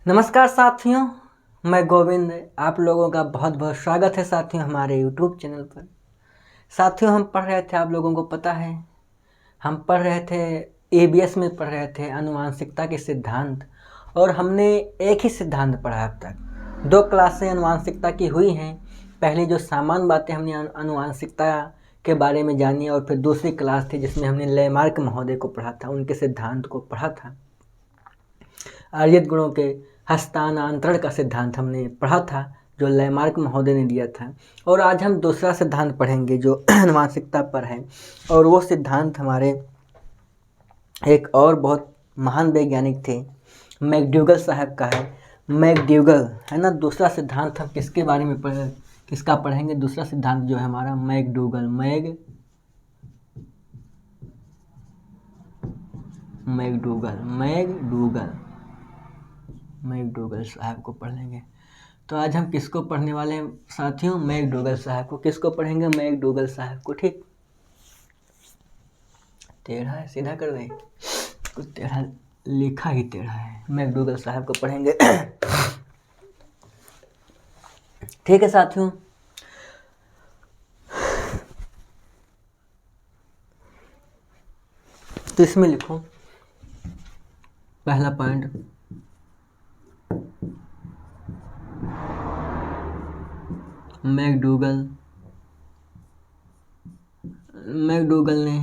नमस्कार साथियों, मैं गोविंद। आप लोगों का बहुत बहुत स्वागत है साथियों हमारे यूट्यूब चैनल पर। साथियों, हम पढ़ रहे थे, आप लोगों को पता है, हम पढ़ रहे थे एबीएस में पढ़ रहे थे आनुवांशिकता के सिद्धांत। और हमने एक ही सिद्धांत पढ़ा अब तक। 2 क्लासें आनुवांशिकता की हुई हैं। पहली जो सामान्य बातें हमने आनुवांशिकता के बारे में जानी, और फिर दूसरी क्लास थी जिसमें हमने लेमार्क महोदय को पढ़ा था, उनके सिद्धांत को पढ़ा था। आर्यत गुणों के हस्तांतरण का सिद्धांत हमने पढ़ा था, जो लेमार्क महोदय ने दिया था। और आज हम दूसरा सिद्धांत पढ़ेंगे जो आनुवांशिकता पर है। और वो सिद्धांत हमारे एक और बहुत महान वैज्ञानिक थे, मैकडूगल साहब का है। मैकडूगल है ना। दूसरा सिद्धांत हम किसके बारे में किसका पढ़ेंगे? दूसरा सिद्धांत जो है हमारा मैकडूगल मैकडूगल साहब को पढ़ लेंगे। तो आज हम किसको पढ़ने वाले हैं साथियों? मैकडूगल साहब को। किसको पढ़ेंगे? मैकडूगल साहब को। ठीक, टेढ़ा है, सीधा कर दें, कुछ टेढ़ा लिखा ही टेढ़ा है। मैकडूगल साहब को पढ़ेंगे। ठीक है साथियों, तो इसमें लिखो पहला पॉइंट, मैकडूगल ने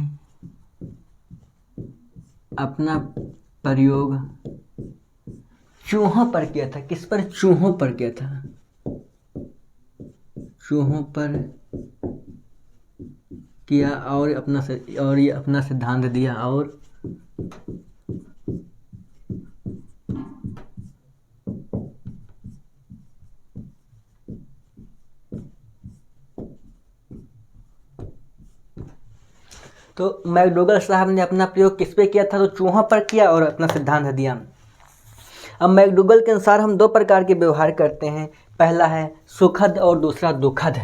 अपना प्रयोग चूहों पर किया था। किस पर? चूहों पर किया था। चूहों पर किया और ये अपना सिद्धांत दिया। और तो मैकडूगल साहब ने अपना प्रयोग किस पे किया था? तो चूहों पर किया और अपना सिद्धांत दिया। अब मैकडूगल के अनुसार हम 2 प्रकार के व्यवहार करते हैं। पहला है सुखद और दूसरा दुखद।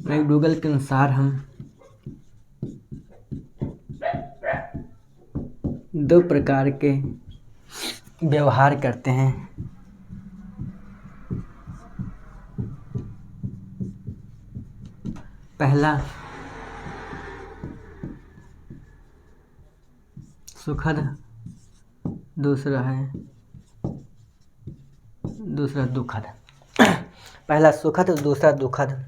मैकडूगल के अनुसार हम 2 प्रकार के व्यवहार करते हैं। पहला सुखद, दूसरा दुखद। पहला सुखद, दूसरा दुखद।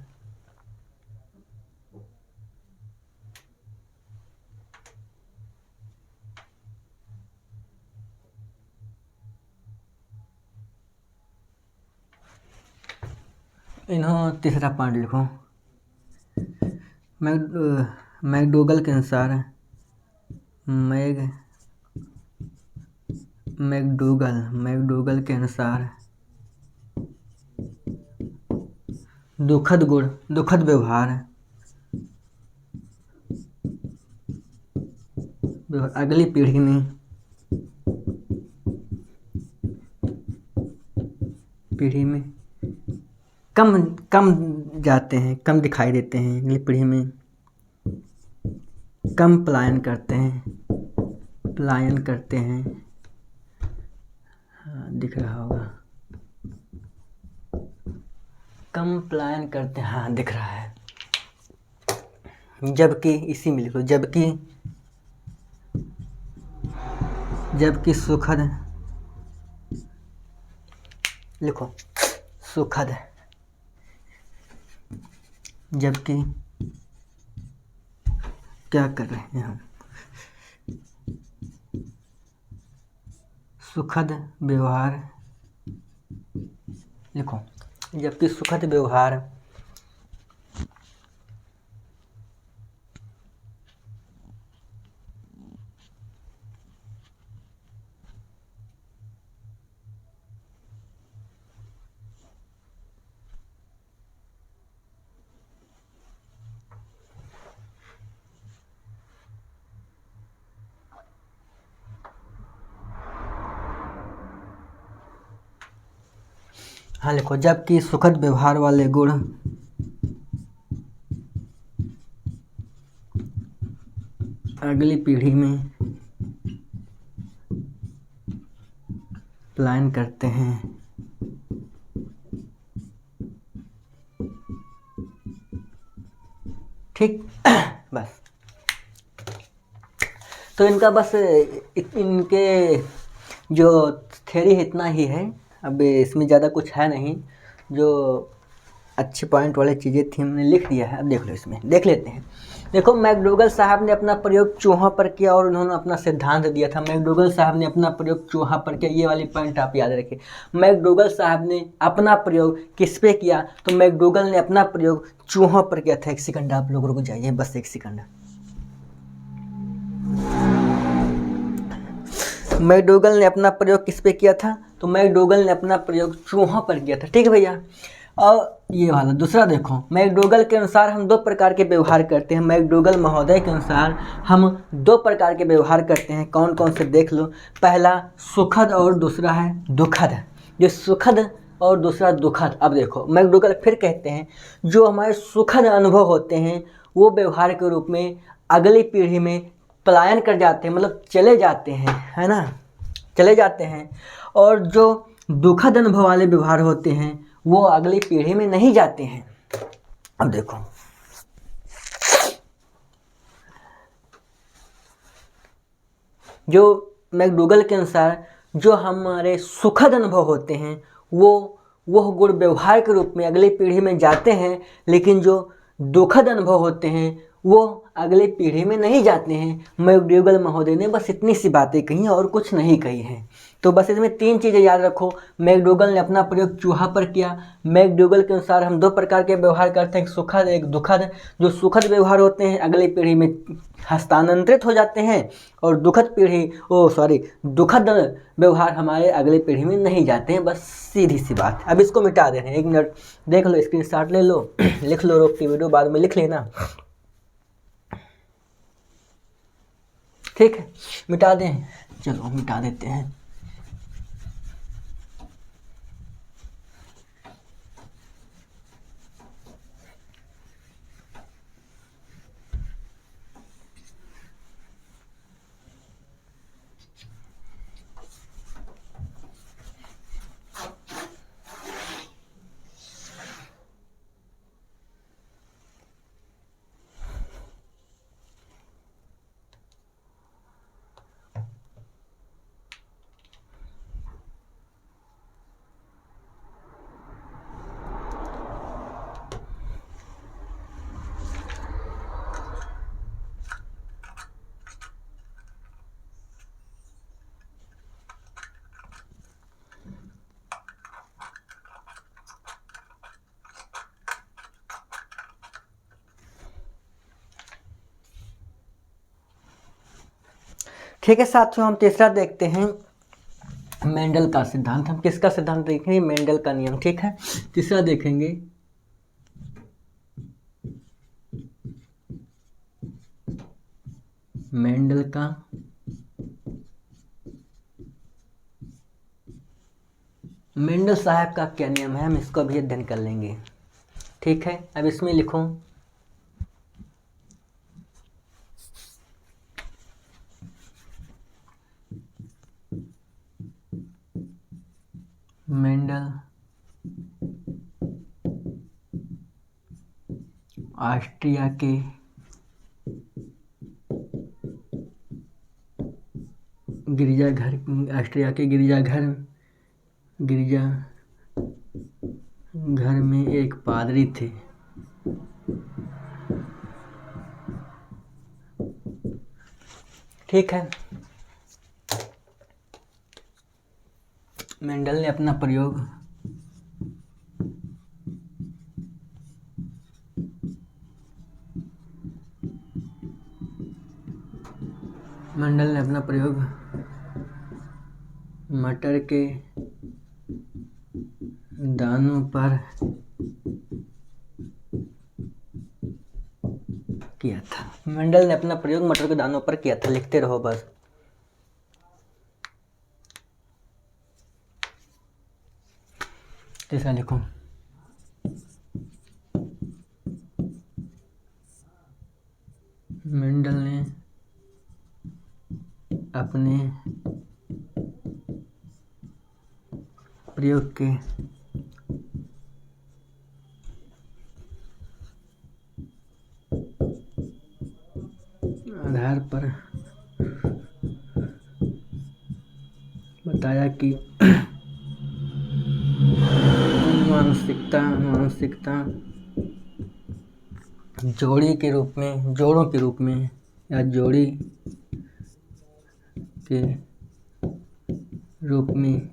इन्हों तीसरा पॉइंट लिखो। मैकडूगल के अनुसार मैकडूगल के अनुसार दुखद गुण, दुखद व्यवहार अगली पीढ़ी में कम जाते हैं, कम दिखाई देते हैं। अगली पीढ़ी में कम पलायन करते हैं। हाँ, दिख रहा होगा, कम पलायन करते हैं। हाँ, दिख रहा है। जबकि इसी में लिखो, जबकि सुखद, लिखो सुखद, जबकि क्या कर रहे हैं हम? सुखद व्यवहार, लिखो, जबकि सुखद व्यवहार हाँ लिखो, जबकि सुखद व्यवहार वाले गुण अगली पीढ़ी में प्लान करते हैं। ठीक। बस तो इनका बस इनके जो थ्योरी इतना ही है, अब इसमें ज़्यादा कुछ है नहीं। जो अच्छे पॉइंट वाली चीज़ें थी हमने लिख दिया है, अब देख लो, इसमें देख लेते हैं। देखो, मैकडोगल साहब ने अपना प्रयोग चूहों पर किया और उन्होंने अपना सिद्धांत दिया था। मैकडोगल साहब ने अपना प्रयोग चूहा पर किया, ये वाली पॉइंट आप याद रखें। मैकडोगल साहब ने अपना प्रयोग किस पे किया? तो मैकडोगल ने अपना प्रयोग चूहों पर किया था। एक सेकंड आप लोग रुक जाइए, बस एक सेकंड। मैकडोगल ने अपना प्रयोग किस पे किया था? तो मैकडोगल ने अपना प्रयोग चूहों पर किया था। ठीक है भैया। और ये वाला दूसरा देखो, मैकडोगल के अनुसार हम दो प्रकार के व्यवहार करते हैं। मैकडोगल महोदय के अनुसार हम दो प्रकार के व्यवहार करते हैं। कौन कौन से देख लो। पहला सुखद और दूसरा है दुखद। जो सुखद और दूसरा दुखद। अब देखो, मैकडोगल फिर कहते हैं जो हमारे सुखद अनुभव होते हैं वो व्यवहार के रूप में अगली पीढ़ी में पलायन कर जाते हैं, मतलब चले जाते हैं, है ना, चले जाते हैं। और जो दुखद अनुभव वाले व्यवहार होते हैं वो अगली पीढ़ी में नहीं जाते हैं। अब देखो, जो मैकडोगल के अनुसार जो हमारे सुखद अनुभव होते हैं वो गुण व्यवहार के रूप में अगली पीढ़ी में जाते हैं, लेकिन जो दुखद अनुभव होते हैं वो अगली पीढ़ी में नहीं जाते हैं। मैकडोगल महोदय ने बस इतनी सी बातें कही और कुछ नहीं कही हैं। तो बस इसमें तीन चीज़ें याद रखो। मैकडोगल ने अपना प्रयोग चूहा पर किया। मैकडोगल के अनुसार हम दो प्रकार के व्यवहार करते हैं, एक सुखद एक दुखद। जो सुखद व्यवहार होते हैं अगली पीढ़ी में हस्तांतरित हो जाते हैं और दुखद व्यवहार हमारे अगली पीढ़ी में नहीं जाते हैं। बस सीधी सी बात। अब इसको मिटा दे रहे हैं। 1 मिनट देख लो, स्क्रीनशॉट ले लो, लिख लो, रोक के वीडियो बाद में लिख लेना। ठीक है, मिटा दें। चलो मिटा देते हैं। ठीक है साथियों, हम तीसरा देखते हैं, मेंडल का सिद्धांत। हम किसका सिद्धांत देखेंगे? मेंडल का नियम। ठीक है, तीसरा देखेंगे मेंडल का मेंडल साहब का क्या नियम है, हम इसको भी अध्ययन कर लेंगे। ठीक है, अब इसमें लिखो मेंडल ऑस्ट्रिया के गिरजाघर में एक पादरी थे। ठीक है, मेंडल ने अपना प्रयोग मटर के दानों पर किया था। मेंडल ने अपना प्रयोग मटर के दानों पर किया था। लिखते रहो बस। तीसरा लिखो मेंडल ने अपने प्रयोग के आधार पर बताया कि मानसिकता जोड़ी के रूप में, जोड़ों के रूप में या जोड़ी के रूप में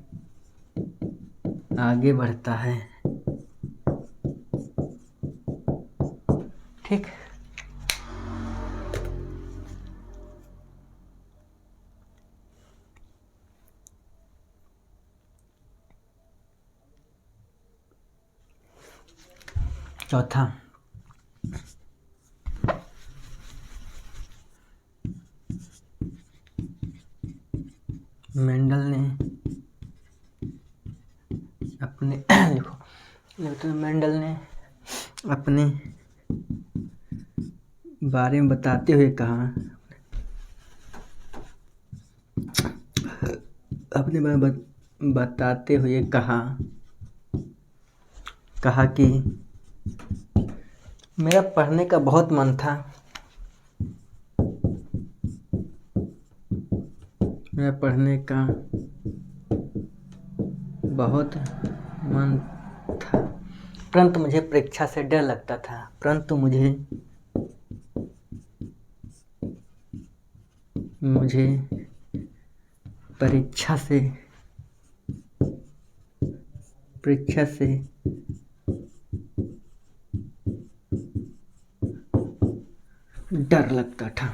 आगे बढ़ता है। ठीक, चौथा, मेंडल ने अपने मेंडल ने अपने बारे में बताते हुए कहा, अपने बारे में बताते हुए कहा कि मेरा पढ़ने का बहुत मन था, मेरा पढ़ने का बहुत मन था, परंतु मुझे परीक्षा से डर लगता था, परंतु मुझे परीक्षा से डर लगता था।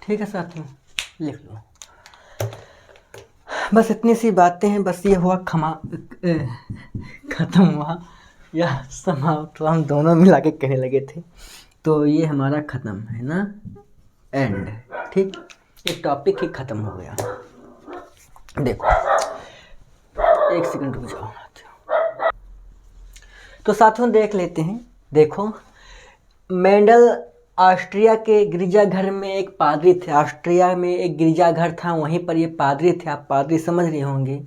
ठीक है साथियों, लिख लो। बस इतनी सी बातें हैं, बस ये हुआ खत्म हुआ या समाप्त, तो हम दोनों मिला के कहने लगे थे, तो ये हमारा खत्म है ना, एंड। ठीक, ये टॉपिक ही खत्म हो गया। देखो एक सेकंड रुक जाओ। तो साथियों देख लेते हैं। देखो, मेंडल ऑस्ट्रिया के गिरजाघर में एक पादरी थे। ऑस्ट्रिया में एक गिरजाघर था, वहीं पर ये पादरी थे। आप पादरी समझ रहे होंगे,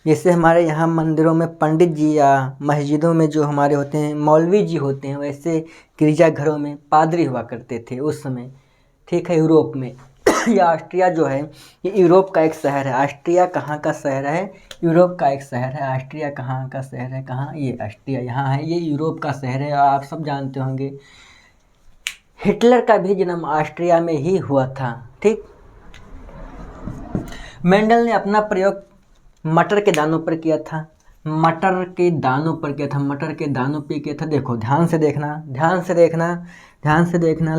जैसे हमारे यहाँ मंदिरों में पंडित जी या मस्जिदों में जो हमारे होते हैं मौलवी जी होते हैं, वैसे गिरजाघरों में पादरी हुआ करते थे उस समय। ठीक है, यूरोप में ये ऑस्ट्रिया जो है ये यूरोप का एक शहर है। ऑस्ट्रिया कहाँ का शहर है? यूरोप का एक शहर है। ऑस्ट्रिया कहाँ का शहर है? कहाँ? ये ऑस्ट्रिया यहाँ है, ये यूरोप का शहर है। और आप सब जानते होंगे हिटलर का भी जन्म ऑस्ट्रिया में ही हुआ था। ठीक, मेंडल ने अपना प्रयोग मटर के दानों पर किया था। मटर के दानों पर किया था, मटर के दानों पे किया था। देखो ध्यान से देखना, ध्यान से देखना, ध्यान से देखना।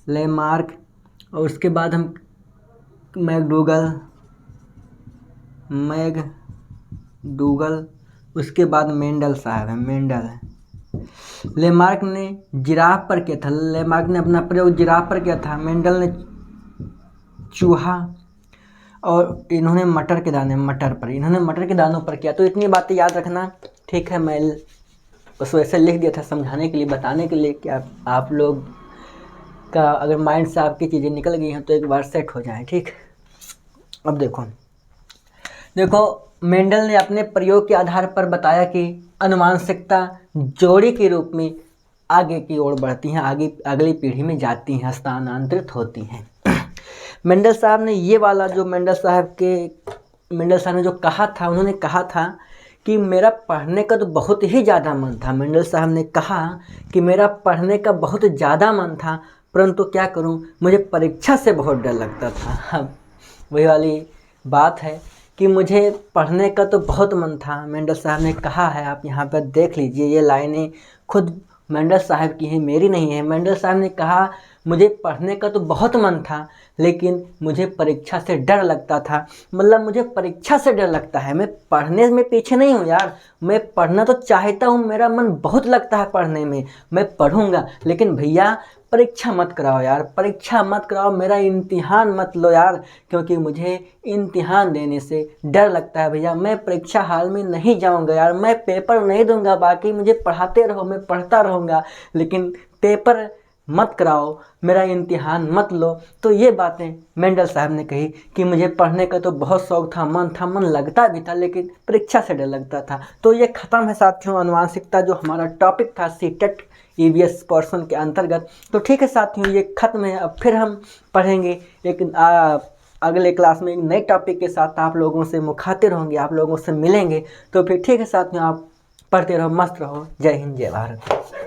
लेमार्क और उसके बाद हम मैकडूगल, उसके बाद मेंडल साहब है, मेंडल है। लेमार्क ने जिराफ पर किया था, लेमार्क ने अपना प्रयोग जिराफ पर किया था। मेंडल ने चूहा, और इन्होंने मटर के दानों पर किया। तो इतनी बातें याद रखना। ठीक है, मैं बस वैसे लिख दिया था समझाने के लिए, बताने के लिए कि आप लोग का अगर माइंड से आपकी चीज़ें निकल गई हैं तो एक बार सेट हो जाए। ठीक, अब देखो मेंडल ने अपने प्रयोग के आधार पर बताया कि अनुवांशिकता जोड़ी के रूप में आगे की ओर बढ़ती हैं, अगली पीढ़ी में जाती हैं, हस्तांतरित होती हैं। मेंडल साहब ने ये वाला जो मेंडल साहब ने जो कहा था, उन्होंने कहा था कि मेरा पढ़ने का तो बहुत ही ज़्यादा मन था। मेंडल साहब ने कहा कि मेरा पढ़ने का बहुत ज़्यादा मन था, परंतु क्या करूं, मुझे परीक्षा से बहुत डर लगता था। अब वही वाली बात है कि मुझे पढ़ने का तो बहुत मन था, मेंडल साहब ने कहा है। आप यहाँ पर देख लीजिए, ये लाइनें खुद मेंडल साहब की हैं, मेरी नहीं है। मेंडल साहब ने कहा मुझे पढ़ने का तो बहुत मन था, लेकिन मुझे परीक्षा से डर लगता था। मतलब मुझे परीक्षा से डर लगता है, मैं पढ़ने में पीछे नहीं हूँ यार, मैं पढ़ना तो चाहता हूँ, मेरा मन बहुत लगता है पढ़ने में, मैं पढ़ूँगा, लेकिन भैया परीक्षा मत कराओ यार, परीक्षा मत कराओ, मेरा इम्तिहान मत लो यार, क्योंकि मुझे इम्तिहान देने से डर लगता है भैया। मैं परीक्षा हाल में नहीं जाऊंगा यार, मैं पेपर नहीं दूंगा। बाकी मुझे पढ़ाते रहो, मैं पढ़ता रहूँगा, लेकिन पेपर मत कराओ, मेरा इम्तिहान मत लो। तो ये बातें मेंडल साहब ने कही कि मुझे पढ़ने का तो बहुत शौक था, मन लगता भी था, लेकिन परीक्षा से डर लगता था। तो ये ख़त्म है साथियों अनुवांशिकता, जो हमारा टॉपिक था सीटेट ईवीएस पोर्शन के अंतर्गत। तो ठीक है साथियों, ये ख़त्म है। अब फिर हम पढ़ेंगे एक अगले क्लास में एक नए टॉपिक के साथ। आप लोगों से मुखातिब होंगे, आप लोगों से मिलेंगे। तो फिर ठीक है साथियों, आप पढ़ते रहो, मस्त रहो। जय हिंद, जय भारत।